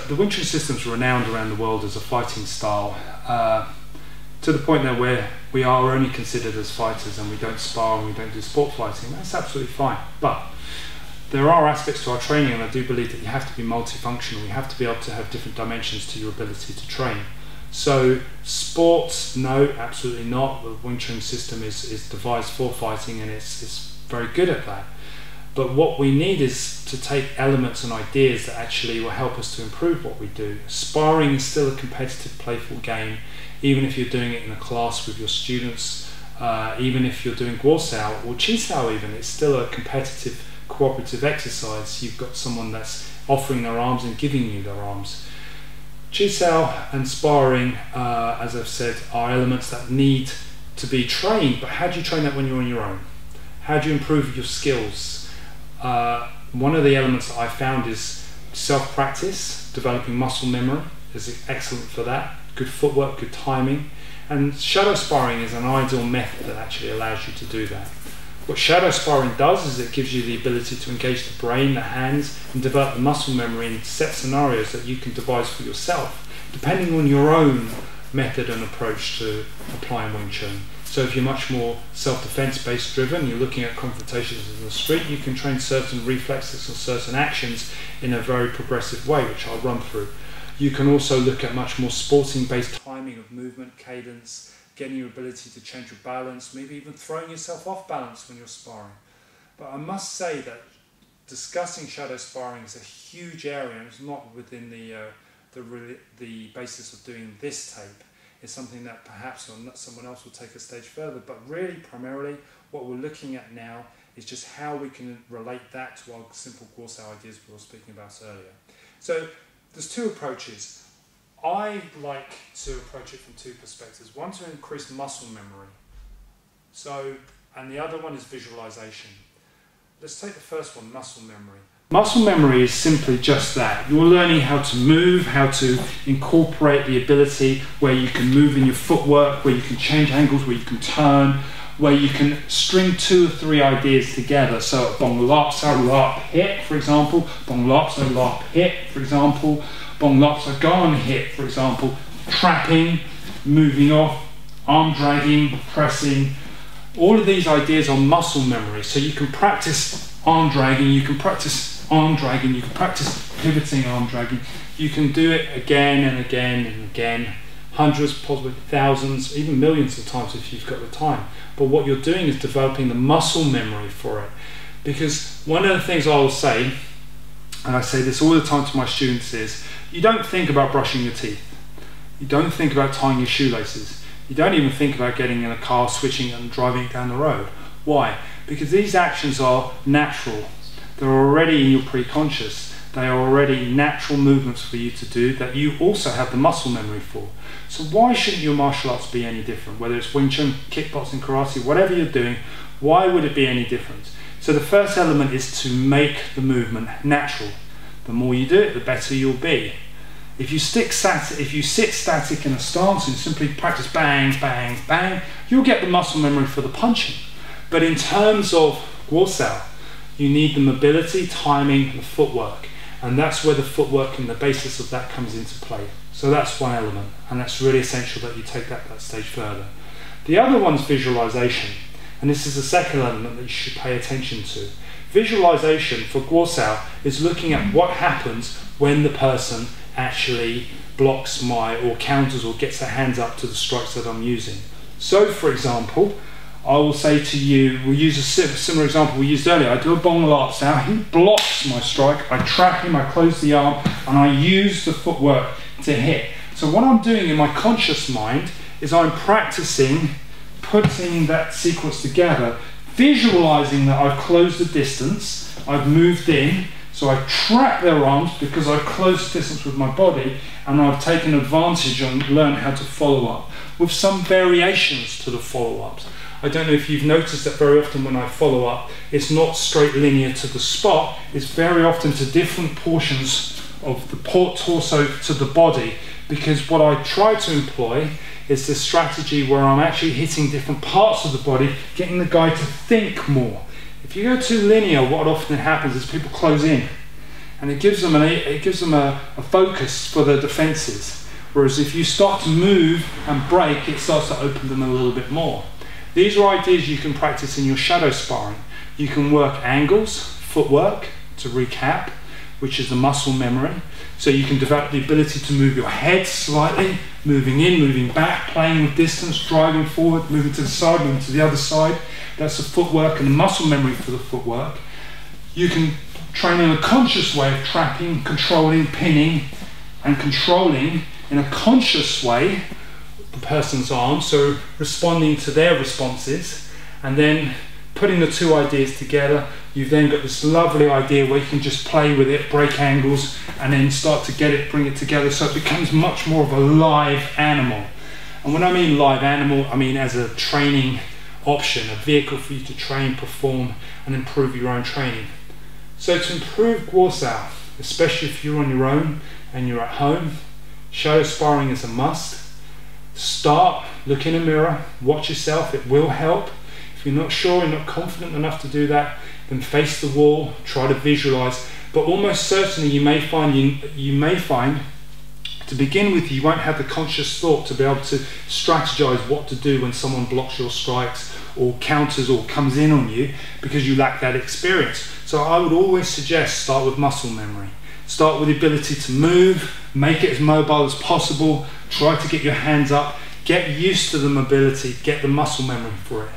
the Wing Chun system is renowned around the world as a fighting style, to the point that where we are only considered as fighters and we don't spar and we don't do sport fighting. That's absolutely fine. But there are aspects to our training, and I do believe that you have to be multifunctional. You have to be able to have different dimensions to your ability to train. So sports, no, absolutely not. The Wing Chun system is devised for fighting, and it's very good at that. But what we need is to take elements and ideas that actually will help us to improve what we do. Sparring is still a competitive, playful game, even if you're doing it in a class with your students, even if you're doing Guo Sao or Chi Sao even, it's still a competitive, cooperative exercise. You've got someone that's offering their arms and giving you their arms. Chi Sao and sparring, as I've said, are elements that need to be trained, but how do you train that when you're on your own? How do you improve your skills? One of the elements that I found is self-practice. Developing muscle memory is excellent for that. Good footwork, good timing. And shadow sparring is an ideal method that actually allows you to do that. What shadow sparring does is it gives you the ability to engage the brain, the hands, and develop the muscle memory in set scenarios that you can devise for yourself, depending on your own method and approach to applying Wing Chun. So if you're much more self-defense based driven, you're looking at confrontations in the street, you can train certain reflexes or certain actions in a very progressive way, which I'll run through. You can also look at much more sporting based timing of movement, cadence, getting your ability to change your balance, maybe even throwing yourself off balance when you're sparring. But I must say that discussing shadow sparring is a huge area, and it's not within the basis of doing this tape. It's something that perhaps someone else will take a stage further, but really primarily what we're looking at now is just how we can relate that to our simple Guo Sao ideas we were speaking about earlier. So there's two approaches. I like to approach it from two perspectives. One, to increase muscle memory. And the other one is visualization. Let's take the first one, muscle memory. Muscle memory is simply just that. You're learning how to move, how to incorporate the ability where you can move in your footwork, where you can change angles, where you can turn, where you can string 2 or 3 ideas together. So bong lop, so lop, hit, for example, bong lop, so lop, hit, for example, bong lop, so go on hit, for example, trapping, moving off, arm dragging, pressing. All of these ideas are muscle memory. So you can practice arm dragging, you can practice arm dragging, you can practice pivoting arm dragging. You can do it again and again and again, hundreds, possibly thousands, even millions of times if you've got the time. But what you're doing is developing the muscle memory for it. Because one of the things I will say, and I say this all the time to my students, is you don't think about brushing your teeth. You don't think about tying your shoelaces. You don't even think about getting in a car, switching and driving it down the road. Why? Because these actions are natural. They're already in your pre-conscious. They are already natural movements for you to do that you also have the muscle memory for. So why shouldn't your martial arts be any different? Whether it's Wing Chun, kickboxing, karate, whatever you're doing, why would it be any different? So the first element is to make the movement natural. The more you do it, the better you'll be. If you sit static in a stance and simply practice bang, bang, bang, you'll get the muscle memory for the punching. But in terms of Guo Sao, you need the mobility, timing, and footwork. And that's where the footwork and the basis of that comes into play. So that's one element, and that's really essential that you take that stage further. The other one's visualization, and this is the second element that you should pay attention to. Visualization for Guo Sao is looking at what happens when the person actually blocks or counters or gets their hands up to the strikes that I'm using. So for example, I will say to you, we'll use a similar example we used earlier. I do a bong lop sao, he blocks my strike, I trap him, I close the arm, and I use the footwork to hit. So what I'm doing in my conscious mind is I'm practicing putting that sequence together, visualizing that I've closed the distance, I've moved in, so I trap their arms because I've closed the distance with my body, and I've taken advantage and learned how to follow up with some variations to the follow-ups. I don't know if you've noticed that very often when I follow up, it's not straight linear to the spot, it's very often to different portions of the torso to the body, because what I try to employ is this strategy where I'm actually hitting different parts of the body, getting the guy to think more. If you go too linear, what often happens is people close in. and it gives them a focus for the defences. Whereas if you start to move and break, it starts to open them a little bit more. These are ideas you can practice in your shadow sparring. You can work angles, footwork, to recap, which is the muscle memory. So you can develop the ability to move your head slightly, moving in, moving back, playing with distance, driving forward, moving to the side, moving to the other side. That's the footwork and the muscle memory for the footwork. You can train in a conscious way of trapping, controlling, pinning, and controlling in a conscious way the person's arms, so responding to their responses, and then putting the two ideas together. You've then got this lovely idea where you can just play with it, break angles, and then start to get it, bring it together, so it becomes much more of a live animal. And when I mean live animal, I mean as a training option, a vehicle for you to train, perform, and improve your own training. So to improve Guosao, especially if you're on your own and you're at home, shadow sparring is a must. Start, look in a mirror, watch yourself, it will help. If you're not sure, you're not confident enough to do that, then face the wall, try to visualize. But almost certainly you may find to begin with, you won't have the conscious thought to be able to strategize what to do when someone blocks your strikes or counters or comes in on you, because you lack that experience. So I would always suggest start with muscle memory. Start with the ability to move, make it as mobile as possible, try to get your hands up, get used to the mobility, get the muscle memory for it.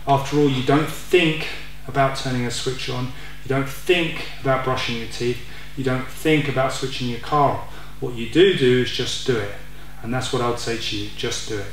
After all, you don't think about turning a switch on, you don't think about brushing your teeth, you don't think about switching your car on. What you do is just do it. And that's what I would say to you, just do it.